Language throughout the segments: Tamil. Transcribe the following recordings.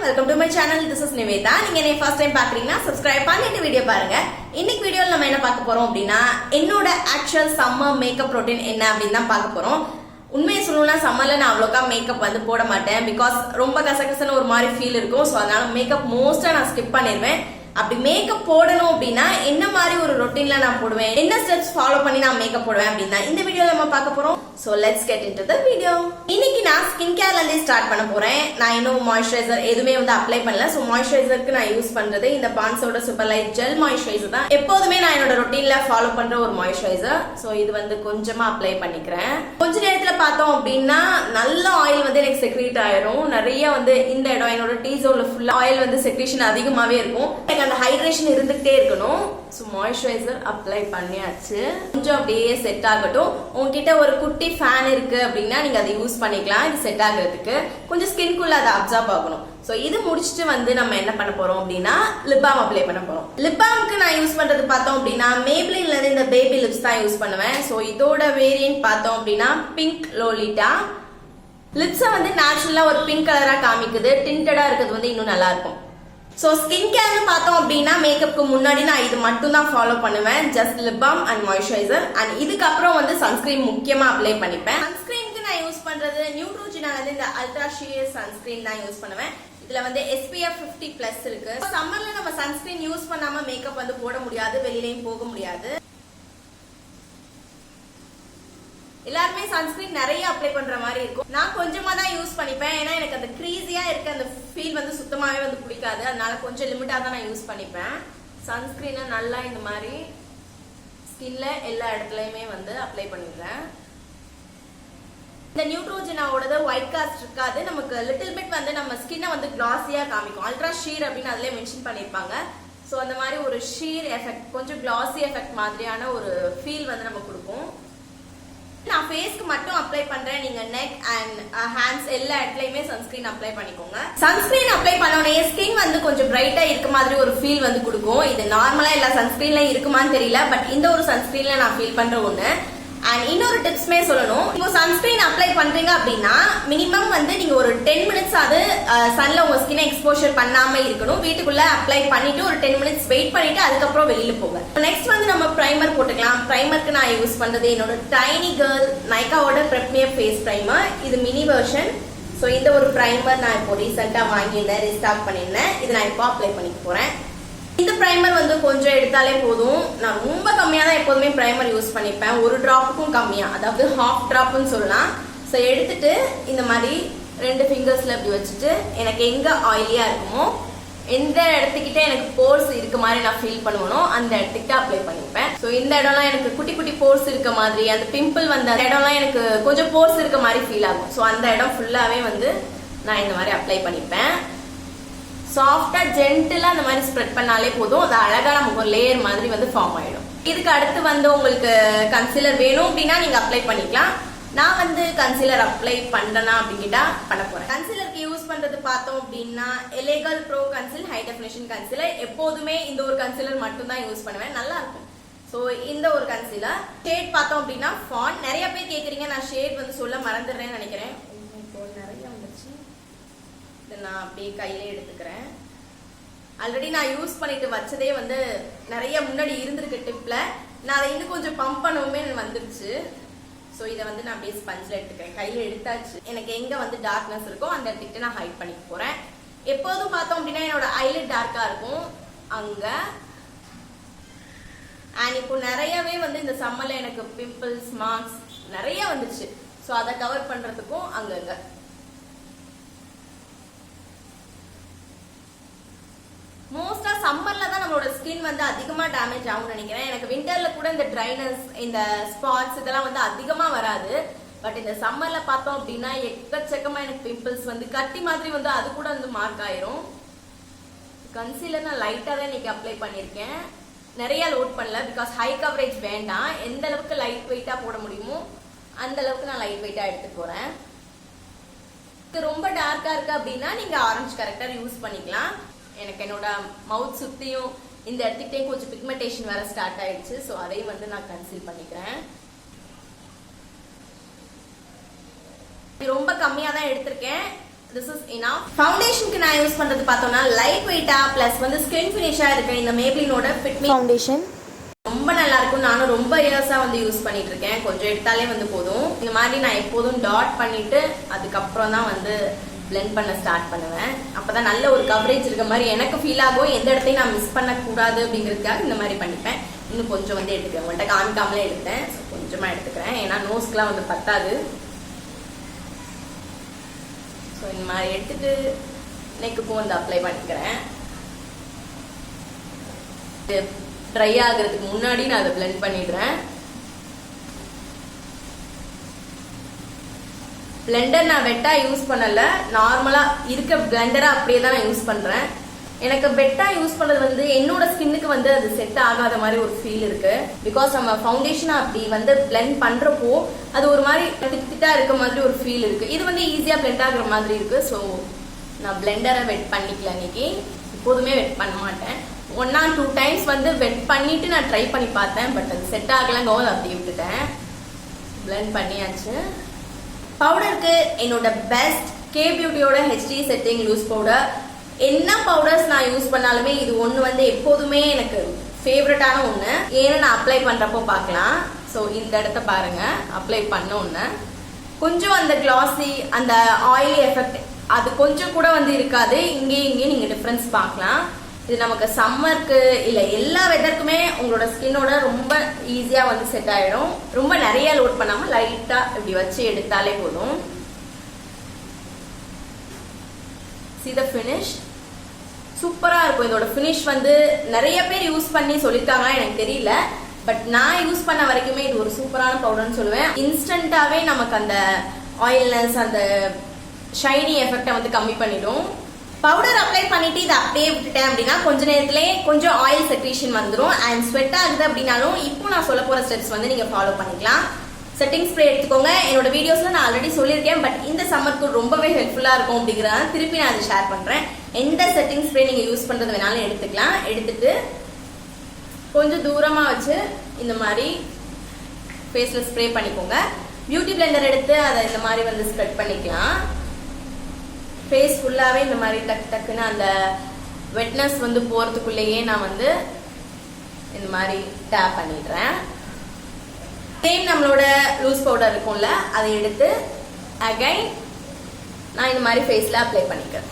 welcome to my channel. This is Nivetha. நீங்க என்ன first time பாக்குறீங்கன்னா subscribe பண்ணிட்டு வீடியோ பாருங்க. இன்னைக்கு வீடியோல நம்ம என்ன பார்க்க போறோம் அப்படினா என்னோட actual summer makeup routine என்ன அப்படினு தான் பார்க்க போறோம். உண்மையை சொல்லணும்னா சம்மர்ல நான் அவ்வளோக்கா மேக்கப் வந்து போட மாட்டேன். பிகாஸ் ரொம்ப கசகசன்னு ஒரு மாதிரி ஃபீல் இருக்கும். ஸோ அதனால மேக்கப் மோஸ்டா நான் ஸ்கிப் பண்ணிடுவேன். அப்படி மேக்கப் போடணும் அப்படின்னா என்ன மாதிரி ஒரு ரொட்டீன்ல நான் போடுவேன், என்ன ஸ்டெப்ஸ் ஃபாலோ பண்ணி நான் மேக்கப் போடுவேன் அப்படின்னா இந்த வீடியோல நம்ம பார்க்க போறோம். So let's get into the video. இன்னைக்கு நான் ஸ்கின் கேர்ல இருந்து ஸ்டார்ட் பண்ண போறேன். நான் இன்னும் மாய்ஸ்சரைசர் எதுவுமே வந்து அப்ளை பண்ணல. சோ மாய்ஸ்சரைசருக்கு நான் யூஸ் பண்றது இந்த பான்ஸோட சூப்பர் லைட் ஜெல் மாய்ஸ்சரைசர் தான். எப்போதுமே நான் என்னோட ரொட்டீன்ல ஃபாலோ பண்ற ஒரு மாய்ஸ்சரைசர். சோ இது வந்து கொஞ்சமா அப்ளை பண்ணிக்கிறேன். கொஞ்ச நேரத்துல பார்த்தோம் அப்படின்னா நல்ல ஆயில் வந்து எனக்கு செக்ரீட் ஆயிரும். நிறைய வந்து இந்த இடம் என்னோட டீ ஜோன்ல ஃபுல்லா ஆயில் வந்து செக்ரீஷன் அதிகமாவே இருக்கும். அந்த ஹைட்ரேஷன் இருந்துகிட்டே இருக்கணும். ஸோ மாய்ஸ்சரைசர் அப்ளை பண்ணியாச்சு. கொஞ்சம் அப்படியே செட் ஆகட்டும். உங்ககிட்ட ஒரு குட்டி ஃபேன் இருக்கு அப்படின்னா நீங்க அதை யூஸ் பண்ணிக்கலாம். இது செட் ஆகிறதுக்கு கொஞ்சம் ஸ்கின்குள்ள அதை அப்சர்வ் ஆகணும். ஸோ இது முடிச்சுட்டு வந்து நம்ம என்ன பண்ண போறோம் அப்படின்னா லிப் பாம் அப்ளை பண்ண போறோம். லிப் பாம்க்கு நான் யூஸ் பண்றது பார்த்தோம் அப்படின்னா மேப்ளின்ல இருந்து இந்த பேபி லிப்ஸ் தான் யூஸ் பண்ணுவேன். ஸோ இதோட வேரியன்ட் பார்த்தோம் அப்படின்னா பிங்க் லோலிட்டா. லிப்ஸை வந்து நேச்சுரலா ஒரு பிங்க் கலரா காமிக்குது. டிண்டடா இருக்கிறது வந்து இன்னும் நல்லா இருக்கும். ஸோ ஸ்கின் கேர்னு பார்த்தோம் அப்படின்னா மேக்கப்புக்கு முன்னாடி நான் இது மட்டும் தான் ஃபாலோ பண்ணுவேன். Just lip balm and moisturiser. And இதுக்கப்புறம் வந்து சன்ஸ்கிரீன் முக்கியமா அப்ளை பண்ணிப்பேன். சன்ஸ்கிரீனுக்கு நான் யூஸ் பண்றது நியூட்ரோஜினால இருந்து இந்த அல்ட்ரா ஷியர் சன்ஸ்கிரீன் தான் யூஸ் பண்ணுவேன். இதுல வந்து SPF 50+ இருக்கு. சம்மர்ல நம்ம சன்ஸ்கிரீன் யூஸ் பண்ணாம மேக்கப் வந்து போட முடியாது, வெளியிலயும் போக முடியாது. எல்லாருமே சன்ஸ்கிரீன் நிறைய அப்ளை பண்ற மாதிரி இருக்கும். நான் கொஞ்சமா தான் யூஸ் பண்ணிப்பேன். ஏன்னா எனக்கு அந்த க்ரீஸியா இருக்க அந்த ஃபீல் வந்து சுத்தமாவே வந்து பிடிக்காது. அதனால கொஞ்சம் லிமிட்டா தான் நான் யூஸ் பண்ணிப்பேன். சன்ஸ்கிரீனை நல்லா இந்த மாதிரி ஸ்கின்ல எல்லா இடத்துலயுமே வந்து அப்ளை பண்ணிடுறேன். இந்த நியூட்ரோஜினாவோட ஒயிட் காஸ்ட் இருக்காது. நமக்கு லிட்டில் பிட் வந்து நம்ம ஸ்கின்னை வந்து கிளாஸியா காமிக்கும். அல்ட்ரா ஷீர் அப்படின்னு அதுல மென்ஷன் பண்ணிருப்பாங்க. ஸோ அந்த மாதிரி ஒரு ஷீர் எஃபெக்ட், கொஞ்சம் கிளாஸி எஃபெக்ட் மாதிரியான ஒரு ஃபீல் வந்து நம்ம கொடுக்கும். நான் ஃபேஸ்க்கு மட்டும் அப்ளை பண்றேன். நீங்க நெக் அண்ட் ஹேண்ட்ஸ் எல்லா இடத்துலயுமே சன்ஸ்கிரீன் அப்ளை பண்ணிக்கோங்க. சன்ஸ்கிரீன் அப்ளை பண்ணோடனே ஸ்கின் வந்து கொஞ்சம் பிரைட்டா இருக்க மாதிரி ஒரு ஃபீல் வந்து கொடுக்கும். இது நார்மலா எல்லா சன்ஸ்கிரீன்ல இருக்குமான்னு தெரியல, பட் இந்த ஒரு சன்ஸ்கிரீன்ல நான் ஃபீல் பண்ற ஒண்ணு. அண்ட் இன்னொரு டிப்ஸ்மே சொல்லணும். இப்போ சன்ஸ்கிரீன் அப்ளை பண்றீங்க அப்படின்னா மினிமம் வந்து நீங்க ஒரு 10 மினிட்ஸ் அது சன்ல உங்க ஸ்கினை எக்ஸ்போஷர் பண்ணாம இருக்கணும். வீட்டுக்குள்ள அப்ளை பண்ணிட்டு ஒரு 10 மினிட்ஸ் வெயிட் பண்ணிட்டு அதுக்கப்புறம் வெளியில போங்க. நெக்ஸ்ட் வந்து நம்ம பிரைமர் போட்டுக்கலாம். பிரைமருக்கு நான் யூஸ் பண்றது என்னோட டைனி கேர்ள் நைக்காவோட பிரெப்மியர் ஃபேஸ் பிரைமர். இது மினி வெர்ஷன். ஸோ இந்த ஒரு பிரைமர் நான் இப்போ ரீசெண்டா வாங்கியிருந்தேன், ரீஸ்டாக் பண்ணியிருந்தேன். இது நான் இப்போ அப்ளை பண்ணிக்க போறேன். இந்த பிரைமர் வந்து கொஞ்சம் எடுத்தாலே போதும். நான் ரொம்ப கம்மியா தான் எப்போதுமே பிரைமர் யூஸ் பண்ணிப்பேன். ஒரு டிராப்புக்கும் கம்மியா, அதாவது ஹாஃப் டிராப்னு சொல்லலாம். ஸோ எடுத்துட்டு இந்த மாதிரி 2 ஃபிங்கர்ஸ்ல இப்படி வச்சுட்டு எனக்கு எங்க ஆயிலியா இருக்குமோ, எந்த இடத்துக்கிட்ட எனக்கு போர்ஸ் இருக்க மாதிரி நான் ஃபீல் பண்ணுவனோ அந்த இடத்துக்கிட்ட அப்ளை பண்ணிப்பேன். ஸோ இந்த இடம்லாம் எனக்கு குட்டி குட்டி போர்ஸ் இருக்க மாதிரி, அந்த பிம்பிள் வந்த இடம்லாம் எனக்கு கொஞ்சம் போர்ஸ் இருக்க மாதிரி ஃபீல் ஆகும். ஸோ அந்த இடம் ஃபுல்லாவே வந்து நான் இந்த மாதிரி அப்ளை பண்ணிப்பேன். சாஃப்டா ஜென்டிலா அந்த மாதிரி ஸ்ப்ரெட் பண்ணாலே போதும். அது அழகா நமக்கு ஒரு லேயர் மாதிரி வந்து ஃபார்ம் ஆயிடும். இதுக்கு அடுத்து வந்து உங்களுக்கு கன்சீலர் வேணும் அப்படின்னா நீங்க அப்ளை பண்ணிக்கலாம். நான் வந்து கன்சீலர் அப்ளை பண்ணனா அப்படிங்கிட்டா பண்ண போறேன். கன்சீலருக்கு யூஸ் பண்றது பார்த்தோம் அப்படின்னா எலேகல் ப்ரோ கன்சீல் ஹை டெஃபினிஷன் கன்சீலர். எப்போதுமே இந்த ஒரு கன்சீலர் மட்டும் தான் யூஸ் பண்ணுவேன், நல்லா இருக்கும். ஸோ இந்த ஒரு கன்சீலர் ஷேட் பார்த்தோம் அப்படின்னா ஃபான். நிறைய பேர் கேட்குறீங்க, நான் ஷேட் வந்து சொல்ல மறந்துடுறேன்னு நினைக்கிறேன். நிறைய வந்துருச்சு. இதை நான் அப்படியே கையில எடுத்துக்கிறேன். ஆல்ரெடி நான் யூஸ் பண்ணிட்டு வச்சதே வந்து நிறைய முன்னாடி இருந்திருக்கு டிப்ல. நான் அதை இன்னும் கொஞ்சம் பம்ப் பண்ணவுமே வந்துருச்சு. ஸோ இதை வந்து நான் அப்படியே ஸ்பஞ்சில் எடுத்துக்கிறேன். கையில எடுத்தாச்சு. எனக்கு எங்க வந்து டார்க்னஸ் இருக்கோ அந்த இடத்துக்கிட்ட நான் ஹைட் பண்ணிக்க போறேன். எப்போதும் பார்த்தோம் அப்படின்னா என்னோட ஐலிட் டார்க்கா இருக்கும் அங்க. அண்ட் இப்போ நிறையவே வந்து இந்த சம்மர்ல எனக்கு பிம்பிள்ஸ் மார்க்ஸ் நிறைய வந்துச்சு. ஸோ அதை கவர் பண்றதுக்கும் அங்கங்க மோஸ்டா சம்மர்ல தான் நம்மளோட ஸ்கின் வந்து அதிகமா டேமேஜ் ஆகும்னு நினைக்கிறேன். எனக்கு விண்டர்ல கூட இந்த ட்ரைனஸ், இந்த ஸ்பாட்ஸ் இதெல்லாம் வந்து அதிகமா வராது. பட் இந்த சம்மர்ல பார்த்தோம் அப்படின்னா எக்கச்சக்கமா எனக்கு பிம்பிள்ஸ் வந்து கட்டி மாதிரி வந்து அது கூட வந்து மார்க் ஆயிரும். கன்சீலர் நான் லைட்டா தான் இன்னைக்கு அப்ளை பண்ணிருக்கேன், நிறைய லோட் பண்ணல. பிகாஸ் ஹை கவரேஜ் வேண்டாம். எந்த அளவுக்கு லைட் வெயிட்டா போட முடியுமோ அந்த அளவுக்கு நான் லைட் வெயிட்டா எடுத்து போறேன். ரொம்ப டார்க்கா இருக்கு அப்படின்னா நீங்க ஆரஞ்சு கரெக்டர் யூஸ் பண்ணிக்கலாம். எனக்கு என்னோட மவுத் சுத்தியும் இந்த இடத்துக்கிட்டையும் கொஞ்சம் பிக்மெண்டேஷன் வேற ஸ்டார்ட் ஆயிடுச்சு. ஸோ அதையும் வந்து நான் கன்சீல் பண்ணிக்கிறேன். ரொம்ப கம்மியா தான் எடுத்திருக்கேன். this is enough. ஃபவுண்டேஷனுக்கு நான் யூஸ் பண்றது பார்த்தோம்னா லைட் வெயிட்டா பிளஸ் வந்து ஸ்கின் ஃபினிஷா இருக்கு இந்த மேப்ளினோட ஃபிட் மீ ஃபவுண்டேஷன். ரொம்ப நல்லா இருக்கும். நானும் ரொம்ப இயர்ஸா வந்து யூஸ் பண்ணிட்டு இருக்கேன். கொஞ்சம் எடுத்தாலே வந்து போதும். இந்த மாதிரி நான் எப்போதும் டாட் பண்ணிட்டு அதுக்கப்புறம் தான் வந்து பிளெண்ட் பண்ண ஸ்டார்ட் பண்ணுவேன். அப்பதான் நல்ல ஒரு கவரேஜ் இருக்க மாதிரி எனக்கு ஃபீல் ஆகும். எந்த இடத்தையும் நான் மிஸ் பண்ணக்கூடாது அப்படிங்கிறதுக்காக இந்த மாதிரி பண்ணிப்பேன். இன்னும் கொஞ்சம் வந்து எடுத்துக்கிறேன். உங்கள்கிட்ட காமிக்காமலே எடுத்தேன். கொஞ்சமா எடுத்துக்கிறேன். ஏன்னா நோஸ்க்குலாம் வந்து பத்தாது. ஸோ இந்த மாதிரி எடுத்துட்டு நெக்குக்கும் வந்து அப்ளை பண்ணிக்கிறேன். ட்ரை ஆகுறதுக்கு முன்னாடி நான் அதை பிளெண்ட் பண்ணிடுறேன். பிளெண்டர் நான் வெட்டா யூஸ் பண்ணல. நார்மலா இருக்க பிளெண்டரா அப்படியே தான் நான் யூஸ் பண்றேன். எனக்கு வெட்டா யூஸ் பண்றது வந்து என்னோட ஸ்கின்னுக்கு வந்து அது செட் ஆகாத மாதிரி ஒரு ஃபீல் இருக்கு. பிகாஸ் நம்ம ஃபவுண்டேஷன் அப்படி வந்து பிளெண்ட் பண்றப்போ அது ஒரு மாதிரி திட்டா இருக்க மாதிரி ஒரு ஃபீல் இருக்கு. இது வந்து ஈஸியா பிளெண்ட் ஆகுற மாதிரி இருக்கு. ஸோ நான் பிளெண்டரை வெட் பண்ணிக்கல இன்னைக்கு. எப்போதுமே வெட் பண்ண மாட்டேன். 1 or 2 times வந்து வெட் பண்ணிட்டு நான் ட்ரை பண்ணி பார்த்தேன். பட் அது செட் ஆகலங்க, அப்படி விட்டுட்டேன். பிளெண்ட் பண்ணியாச்சு. பவுடருக்கு என்னோட பெஸ்ட் கே பியூட்டியோட ஹெச்டி செட்டிங் லூஸ் பவுடர். என்ன பவுடர்ஸ் நான் யூஸ் பண்ணாலுமே இது ஒன்று வந்து எப்போதுமே எனக்கு ஃபேவரட்டான ஒன்று. ஏன்னா நான் அப்ளை பண்றப்போ பார்க்கலாம். ஸோ இந்த இடத்த பாருங்க, அப்ளை பண்ண ஒன்று கொஞ்சம் அந்த கிளாஸி அந்த ஆயிலி எஃபெக்ட் அது கொஞ்சம் கூட வந்து இருக்காது. இங்கேயும் நீங்க டிஃபரன்ஸ் பார்க்கலாம். இது நமக்கு சம்மருக்கு இல்ல எல்லா வெதருக்குமே உங்களோட ஸ்கின்னோட ரொம்ப ஈஸியா வந்து செட் ஆயிடும். ரொம்ப நிறைய லோட் பண்ணாம லைட்டா இப்படி வச்சு எடுத்தாலே போதும். see the finish சூப்பரா இருக்கும். இதோட finish வந்து நிறைய பேர் யூஸ் பண்ணி சொல்லிருக்காங்களா எனக்கு தெரியல. பட் நான் யூஸ் பண்ண வரைக்குமே இது ஒரு சூப்பரான பவுடர்னு சொல்லுவேன். இன்ஸ்டன்டாவே நமக்கு அந்த ஆயில்னஸ் அந்த ஷைனி எஃபெக்டை வந்து கம்மி பண்ணிடும். பவுடர் அப்ளை பண்ணிட்டு இதை அப்படியே விட்டுட்டேன் அப்படின்னா கொஞ்ச நேரத்திலே கொஞ்சம் ஆயில் செக்ரீஷன் வந்துடும். அண்ட் ஸ்வெட் ஆகுது அப்படின்னாலும் இப்போ நான் சொல்ல போற ஸ்டெப்ஸ் வந்து நீங்க ஃபாலோ பண்ணிக்கலாம். செட்டிங் ஸ்ப்ரே எடுத்துக்கோங்க. என்னோட வீடியோஸ்ல நான் ஆல்ரெடி சொல்லியிருக்கேன். பட் இந்த சம்மருக்கு ரொம்பவே ஹெல்ப்ஃபுல்லா இருக்கும் அப்படிங்கிறத திருப்பி நான் அதை ஷேர் பண்றேன். எந்த செட்டிங் ஸ்ப்ரே நீங்க யூஸ் பண்றது வேணாலும் எடுத்துக்கலாம். எடுத்துட்டு கொஞ்சம் தூரமா வச்சு இந்த மாதிரி ஃபேஸ்ல ஸ்ப்ரே பண்ணிக்கோங்க. பியூட்டி பிளெண்டர் எடுத்து அதை இந்த மாதிரி வந்து ஸ்ப்ரெட் பண்ணிக்கலாம். ஃபேஸ் ஃபுல்லாவே இந்த மாதிரி டக்கு டக்குன்னு அந்த வெட்னஸ் வந்து போறதுக்குள்ளேயே நான் வந்து இந்த மாதிரி டேப் பண்ணிடுறேன். சேம் நம்மளோட லூஸ் பவுடர் இருக்கும்ல அதை எடுத்து அகைன் நான் இந்த மாதிரி ஃபேஸ்ல அப்ளை பண்ணிக்கிறேன்.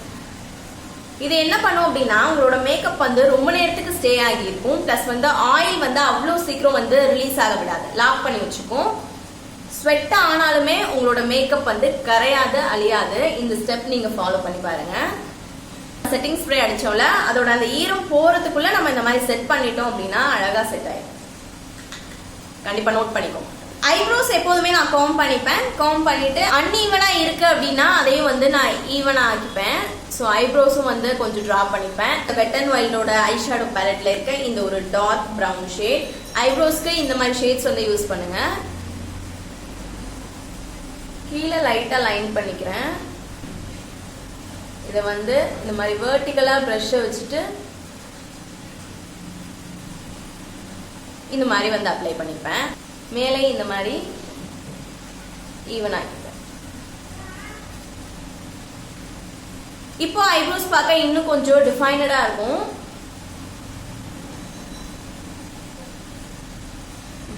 இது என்ன பண்ணும் அப்படின்னா உங்களோட மேக்கப் வந்து ரொம்ப நேரத்துக்கு ஸ்டே ஆகி இருக்கும். பிளஸ் வந்து ஆயில் வந்து அவ்வளோ சீக்கிரம் வந்து ரிலீஸ் ஆக விடாது, லாக் பண்ணி வச்சுக்கும். ஸ்வெட் ஆனாலுமே உங்களோட மேக்கப் வந்து கரையாது, அழியாது. இந்த ஸ்டெப் நீங்க ஃபாலோ பண்ணி பாருங்க. செட்டிங் ஸ்ப்ரே அடிச்சோம்ல அதோட அந்த ஈரம் போறதுக்குள்ள நம்ம இந்த மாதிரி செட் பண்ணிட்டோம் அப்படின்னா அழகா செட் ஆயிடும். கண்டிப்பா நோட் பண்ணிக்கோங்க. ஐப்ரோஸ் எப்போதுமே நான் காம் பண்ணிப்பேன். காம் பண்ணிட்டு அன்ஈவனா இருக்கு அப்படின்னா அதையும் வந்து நான் ஈவனா ஆக்கிப்பேன். ஸோ ஐப்ரோஸும் வந்து கொஞ்சம் ட்ரா பண்ணிப்பேன். வெட் அண்ட் வைல்டோட ஐ ஷேடோ பேலட்ல இருக்க இந்த ஒரு டார்க் ப்ரௌன் ஷேட். ஐப்ரோஸ்க்கு இந்த மாதிரி ஷேட்ஸ் வந்து யூஸ் பண்ணுங்க. கீழே லைட்டா லைன் பண்ணிக்கிறேன். இதை வந்து இந்த மாதிரி வெர்டிகலா ப்ரஷ்ஷை வச்சுட்டு இந்த மாதிரி வந்து அப்ளை பண்ணிப்பேன். மேலே இந்த மாதிரி ஈவன் ஆக்கிப்பேன். இப்போ ஐப்ரோஸ் பார்க்க இன்னும் கொஞ்சம் டிஃபைனடா இருக்கும்.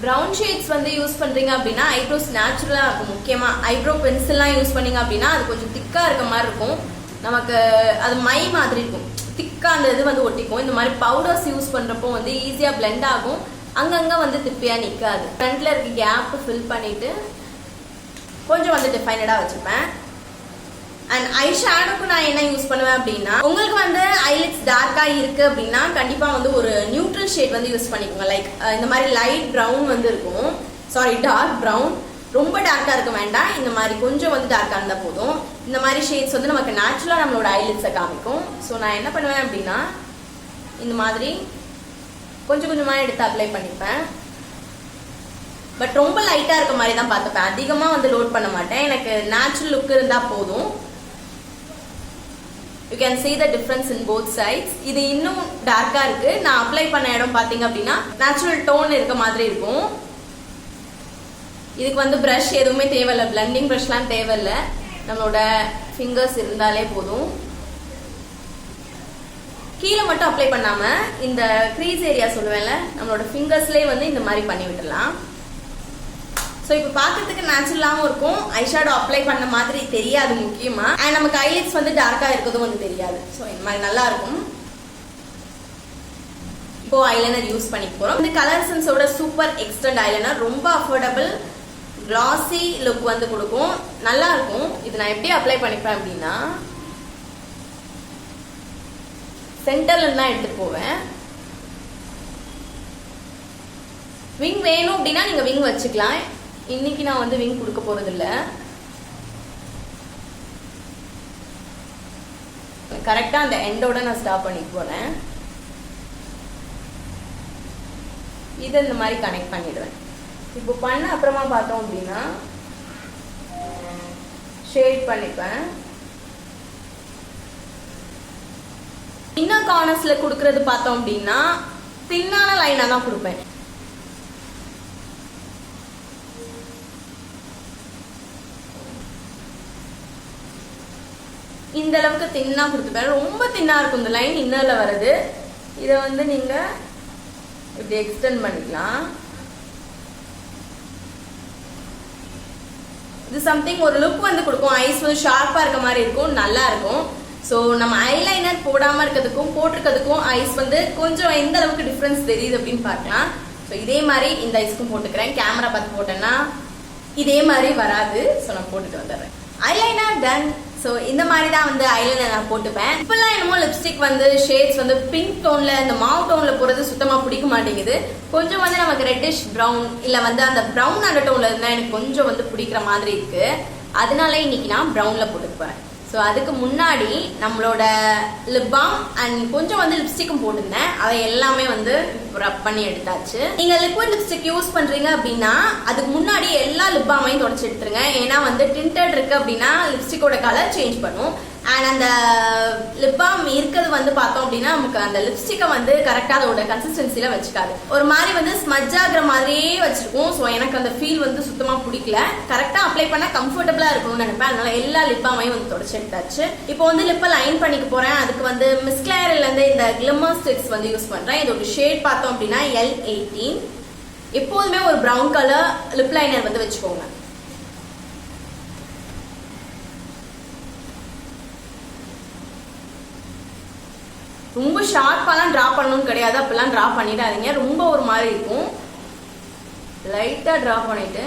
ப்ரௌன் ஷேட்ஸ் வந்து யூஸ் பண்றீங்க அப்படின்னா ஐப்ரோஸ் நேச்சுரலா இருக்கும். முக்கியமா ஐப்ரோ பென்சில்லாம் யூஸ் பண்ணீங்க அப்படின்னா அது கொஞ்சம் திக்கா இருக்க மாதிரி இருக்கும். நமக்கு அது மை மாதிரி இருக்கும், திக்கா அந்த இது வந்து ஒட்டிக்கும். இந்த மாதிரி பவுடர்ஸ் யூஸ் பண்றப்போ வந்து ஈஸியா பிளெண்ட் ஆகும். அங்கங்க வந்து திப்பியா நிக்காது. ஃப்ரண்ட்ல இருக்க கேப் ஃபில் பண்ணிட்டு கொஞ்சம் வந்து டிஃபைனடா வச்சுப்பேன். அண்ட் ஐ ஷேடோக்கு நான் என்ன யூஸ் பண்ணுவேன் அப்படின்னா உங்களுக்கு வந்து ஐலிட்ஸ் டார்க்கா இருக்கு அப்படின்னா கண்டிப்பா வந்து ஒரு நியூட்ரல் ஷேட் வந்து யூஸ் பண்ணிக்கோங்க. லைக் இந்த மாதிரி லைட் ப்ரௌன் வந்து இருக்கும், சாரி டார்க் ப்ரௌன். ரொம்ப டார்க்கா இருக்க வேண்டாம், இந்த மாதிரி கொஞ்சம் வந்து டார்க்கா இருந்தா போதும். இந்த மாதிரி ஷேட்ஸ் வந்து நமக்கு நேச்சுரலா நம்மளோட ஐலிட்ஸை காமிக்கும். ஸோ நான் என்ன பண்ணுவேன் அப்படின்னா இந்த மாதிரி கொஞ்சம் கொஞ்சமா எடுத்து அப்ளை பண்ணிப்பேன். பட் ரொம்ப லைட்டா இருக்க மாதிரி தான் பார்த்துப்பேன். அதிகமா வந்து லோட் பண்ண மாட்டேன். எனக்கு நேச்சுரல் லுக் இருந்தா போதும். You can see the difference in both sides. இது இன்னும் டார்க்கா இருக்கு. நான் அப்ளை பண்ண இடம் பாத்தீங்க அப்படின்னா நேச்சுரல் டோன் இருக்க மாதிரி இருக்கும். இதுக்கு வந்து பிரஷ் எதுவுமே தேவையில்லை, பிளெண்டிங் பிரஷ்லாம் தேவையில்லை. நம்மளோட ஃபிங்கர்ஸ் இருந்தாலே போதும். கீழே மட்டும் அப்ளை பண்ணாம இந்த க்ரீஸ் ஏரியா சொல்லுவேன்ல, நம்மளோட ஃபிங்கர்ஸ்லேயே வந்து இந்த மாதிரி பண்ணி விட்டுடலாம். ஸோ இப்போ பார்க்கறதுக்கு நேச்சுரலாகவும் இருக்கும், ஐஷேடோ அப்ளை பண்ண மாதிரி தெரியாது முக்கியமா. அண்ட் நமக்கு ஐலிட்ஸ் வந்து டார்க்காக இருக்கிறதும் வந்து தெரியாது. ஸோ இந்த மாதிரி நல்லா இருக்கும். இப்போ ஐலைனர் யூஸ் பண்ணிக்க போறோம். இந்த கலர் சென்ஸோட சூப்பர் எக்ஸ்டெண்ட் ஐலைனர் ரொம்ப அஃபோர்டபுள், கிளாசி லுக் வந்து கொடுக்கும், நல்லா இருக்கும். இது நான் எப்படி அப்ளை பண்ணிப்பேன் அப்படின்னா, சென்டர்ல தான் எடுத்துட்டு போவேன். விங் வேணும் அப்படின்னா நீங்க விங் வச்சுக்கலாம். இன்னைக்கு நான் வந்து விங் கொடுக்க போறது இல்ல. கரெக்டா அந்த எண்டோட நான் ஸ்டாப் பண்ணிட்டு போறேன். இதை இந்த மாதிரி கனெக்ட் பண்ணிடுவேன். இப்போ பண்ண அப்புறமா பார்த்தோம் அப்படின்னா ஷேட் பண்ணிப்பேன். இன்னர் கார்னர்ஸ்ல கொடுக்கறது பார்த்தோம் அப்படின்னா தின்னான லைனா தான் கொடுப்பேன். இந்த அளவுக்கு தின்னா கொடுத்துப்பேன். ரொம்ப தின்னா இருக்கும் இந்த லைன் இன்னர்ல வருது. இதை வந்து நீங்க இப்படி எக்ஸ்டெண்ட் பண்ணிக்கலாம். இது சம்திங் ஒரு லுக் வந்து கொடுக்கும். ஐஸ் வந்து ஷார்ப்பா இருக்க மாதிரி இருக்கும், நல்லா இருக்கும். ஸோ நம்ம ஐலைனர் போடாம இருக்கிறதுக்கும் போட்டிருக்கிறதுக்கும் ஐஸ் வந்து கொஞ்சம் எந்த அளவுக்கு டிஃப்ரென்ஸ் தெரியுது அப்படின்னு பார்க்கலாம். ஸோ இதே மாதிரி இந்த ஐஸ்க்கும் போட்டுக்கிறேன். கேமரா பார்த்து போட்டேன்னா இதே மாதிரி வராது. ஸோ நான் போட்டுட்டு வந்துடுறேன். Eyeliner ton. ஸோ இந்த மாதிரி தான் வந்து ஐலைனர் நான் போட்டுப்பேன். இப்பெல்லாம் என்னமோ லிப்ஸ்டிக் வந்து ஷேட்ஸ் வந்து பிங்க் டோன்ல இந்த மாவு டோன்ல போறது சுத்தமா பிடிக்க மாட்டேங்குது. கொஞ்சம் வந்து நமக்கு ரெட்டிஷ் ப்ரௌன் இல்ல வந்து அந்த ப்ரௌன் அண்டர் டோன்ல இருந்தா எனக்கு கொஞ்சம் வந்து பிடிக்கிற மாதிரி இருக்கு. அதனால இன்னைக்கு நான் ப்ரௌன்ல போட்டுப்பேன். ஸோ அதுக்கு முன்னாடி நம்மளோட லிப் பாம் அண்ட் கொஞ்சம் வந்து லிப்ஸ்டிக்கும் போட்டிருந்தேன். அதை எல்லாமே வந்து ரப் பண்ணி எடுத்தாச்சு. நீங்க லிக்விட் லிப்ஸ்டிக் யூஸ் பண்றீங்க அப்படின்னா அதுக்கு முன்னாடி எல்லா லிப் பாமையும் தொடச்சு எடுத்துருங்க. ஏன்னா வந்து டிண்டட் இருக்கு அப்படின்னா லிப்ஸ்டிக்கோட கலர் சேஞ்ச் பண்ணும். அண்ட் அந்த லிப் பாம் இருக்கிறது வந்து பார்த்தோம் அப்படின்னா நமக்கு அந்த லிப்ஸ்டிக்கை வந்து கரெக்டா அதோட கன்சிஸ்டன்சில வச்சுக்காது, ஒரு மாதிரி வந்து ஸ்மஜ் ஆகுற மாதிரியே வச்சிருக்கும். ஸோ எனக்கு அந்த ஃபீல் வந்து சுத்தமா பிடிக்கல. கரெக்டா அப்ளை பண்ண கம்ஃபர்டபுளா இருக்கணும்னு நினைப்பேன். அதனால எல்லா லிப் பாமையும் வந்து தொடச்சு எடுத்தாச்சு. இப்போ வந்து லிப்பை லைன் பண்ணிக்க போறேன். அதுக்கு வந்து மிஸ் கிளேர்ல இருந்து இந்த கிளிம்மர் ஸ்டிக்ஸ் வந்து யூஸ் பண்றேன். இதோட ஷேட் பார்த்தோம் அப்படின்னா L18. எப்போதுமே ஒரு ப்ரௌன் கலர் லிப் லைனர் வந்து வச்சுக்கோங்க. ரொம்ப ஷார்ப்பாலாம் டிரா பண்ணணும்னு கிடையாது, அப்பெல்லாம் டிரா பண்ணிடாதீங்க, ரொம்ப ஒரு மாதிரி இருக்கும். லைட்டா டிரா பண்ணிட்டு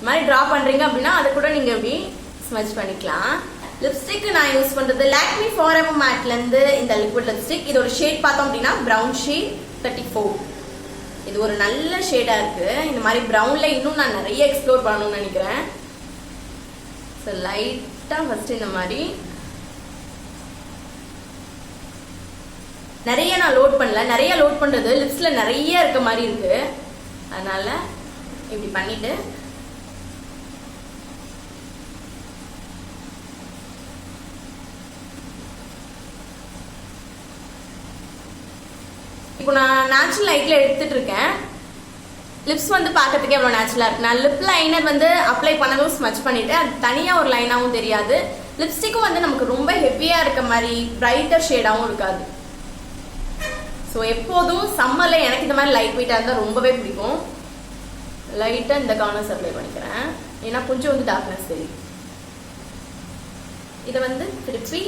மாதிரி டிரா பண்றீங்க அப்படின்னா அது கூட நீங்க எப்படி ஸ்மஜ் பண்ணிக்கலாம். லிப்ஸ்டிக் நான் யூஸ் பண்றது லாக்மி ஃபாரெவர் மேட்ல இருந்து இந்த லிக்விட் லிப்ஸ்டிக். இதோட ஷேட் பார்த்தோம் அப்படின்னா பிரவுன் ஷேட் 34. இது ஒரு நல்ல ஷேடா இருக்கு. இந்த மாதிரி பிரவுன்ல இன்னும் நான் நிறைய எக்ஸ்ப்ளோர் பண்ணணும்னு நினைக்கிறேன். ஸோ லைட்டாக ஃபர்ஸ்ட் இந்த மாதிரி நிறைய நான் லோட் பண்ணல. நிறைய லோட் பண்றது லிப்ஸ்ல நிறைய இருக்க மாதிரி இருக்கு. அதனால இப்படி பண்ணிட்டு இப்போ நான் நேச்சுரல் லைட்ல எடுத்துட்டு இருக்கேன். லிப்ஸ் வந்து பார்க்கறதுக்கே எவ்வளோ நேச்சுரலாக இருக்கு. நான் லிப் லைனர் வந்து அப்ளை பண்ணதும் ஸ்மச் பண்ணிட்டு அது தனியாக ஒரு லைனாகவும் தெரியாது. லிப்ஸ்டிக்கும் வந்து நமக்கு ரொம்ப ஹெவியாக இருக்க மாதிரி பிரைட்டர் ஷேடாகவும் இருக்காது. ஸோ எப்போதும் சம்மரில் எனக்கு இந்த மாதிரி லைட் வெயிட்டாக இருந்தால் ரொம்பவே பிடிக்கும். லைட்டாக இந்த கார்னர்ஸ் அப்ளை பண்ணிக்கிறேன். ஏன்னா கொஞ்சம் வந்து டார்க்னஸ் தெரியும். இதை வந்து திருப்பி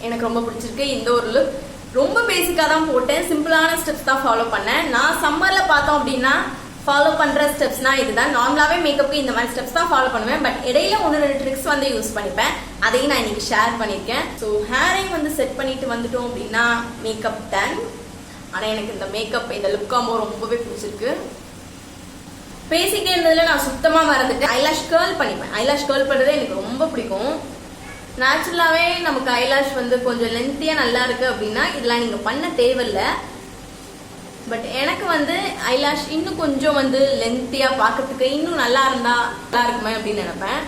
எனக்கு ரொம்ப பிடிச்சிருக்கு இந்த ஒரு லுக். ரொம்ப பேசிக்கா தான் போட்டேன், சிம்பிளான ஸ்டெப்ஸ் தான் ஃபாலோ பண்ணேன். நான் சம்மர்ல பார்த்தோம் அப்படின்னா ஃபாலோ பண்ற ஸ்டெப்ஸ்னா இதுதான். நார்மலாவே மேக்கப்புக்கு இந்த மாதிரி ஸ்டெப்ஸ் தான் ஃபாலோ பண்ணுவேன். பட் இடையில 1-2 ட்ரிக்ஸ் வந்து யூஸ் பண்ணிப்பேன். அதையும் நான் இன்னைக்கு ஷேர் பண்ணிருக்கேன். ஸோ ஹேரையும் வந்து செட் பண்ணிட்டு வந்துட்டோம் அப்படின்னா மேக்கப் டன். ஆனா எனக்கு இந்த மேக்கப் இந்த லுக் காம்போ ரொம்பவே பிடிச்சிருக்கு. பேசிக்கிட்டே இருந்ததுல நான் சுத்தமா மறந்துட்டேன். ஐலாஷ் கேர்ள் பண்ணிப்பேன். ஐலாஷ் கேர்ள் பண்றதே எனக்கு ரொம்ப பிடிக்கும். நேச்சுரலாவே நமக்கு ஐலாஷ் வந்து கொஞ்சம் லென்த்தியா நல்லா இருக்கு அப்படின்னா இதெல்லாம் நீங்க பண்ண தேவையில்லை. பட் எனக்கு வந்து ஐலாஷ் இன்னும் கொஞ்சம் வந்து லென்த்தியா பார்க்கறதுக்கு இன்னும் நல்லா இருந்தா நல்லா இருக்குமே அப்படின்னு நினைப்பேன்.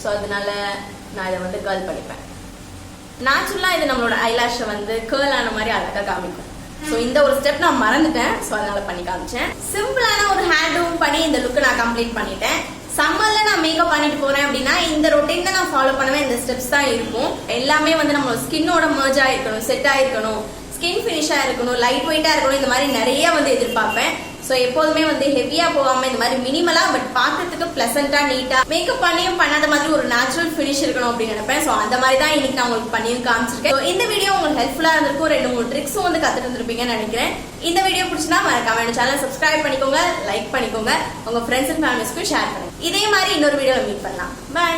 ஸோ அதனால நான் இதை வந்து கேர்ள் பண்ணிப்பேன். நேச்சுரலா இது நம்மளோட ஐலாஷை வந்து கேர்ள் ஆன மாதிரி அழகா காமிக்கும். ஸோ இந்த ஒரு ஸ்டெப் நான் மறந்துட்டேன், ஸோ அதனால பண்ணி காமிச்சேன். சிம்பிளான ஒரு ஹேர் டூம் பண்ணி இந்த லுக்கை நான் கம்ப்ளீட் பண்ணிட்டேன். சம்மர்ல நான் மேக்கப் பண்ணிட்டு போறேன் அப்படின்னா இந்த ரொட்டீன் தான் நான் ஃபாலோ பண்ணுவேன். இந்த ஸ்டெப்ஸ் தான் இருக்கும். எல்லாமே வந்து நம்மளோட ஸ்கின்னோட மர்ஜ் ஆயிருக்கணும், செட் ஆயிருக்கணும், ஸ்கின் ஃபினிஷா இருக்கணும், லைட் வெயிட்டா இருக்கணும். இந்த மாதிரி நிறைய வந்து எதிர்பார்ப்பேன். ஸோ எப்போதுமே வந்து ஹெவியா போகாம இந்த மாதிரி மினிமலா பட் பார்க்கறதுக்கு பிளசண்டா நீட்டா மேக்கப் பண்ணியும் பண்ணாத மாதிரி ஒரு நேச்சுரல் ஃபினிஷ் இருக்கணும் அப்படின்னு நினைப்பேன். ஸோ அந்த மாதிரி தான் இன்னைக்கு நான் உங்களுக்கு பண்ணியும் காமிச்சிருக்கேன். ஸோ இந்த வீடியோ உங்களுக்கு ஹெல்ப்ஃபுல்லா இருந்திருக்கும். 2-3 ட்ரிக்ஸும் வந்து கத்துட்டு இருந்திருப்பீங்கன்னு நினைக்கிறேன். இந்த வீடியோ பிடிச்சினா மறக்காம என் சேனல் சப்ஸ்கிரைப் பண்ணிக்கோங்க, லைக் பண்ணிக்கோங்க, உங்க ஃப்ரெண்ட்ஸ் அண்ட் ஃபேமிலிஸ்க்கும் ஷேர் பண்ணுங்க. இதே மாதிரி இன்னொரு வீடியோல மீட் பண்ணலாம். பை.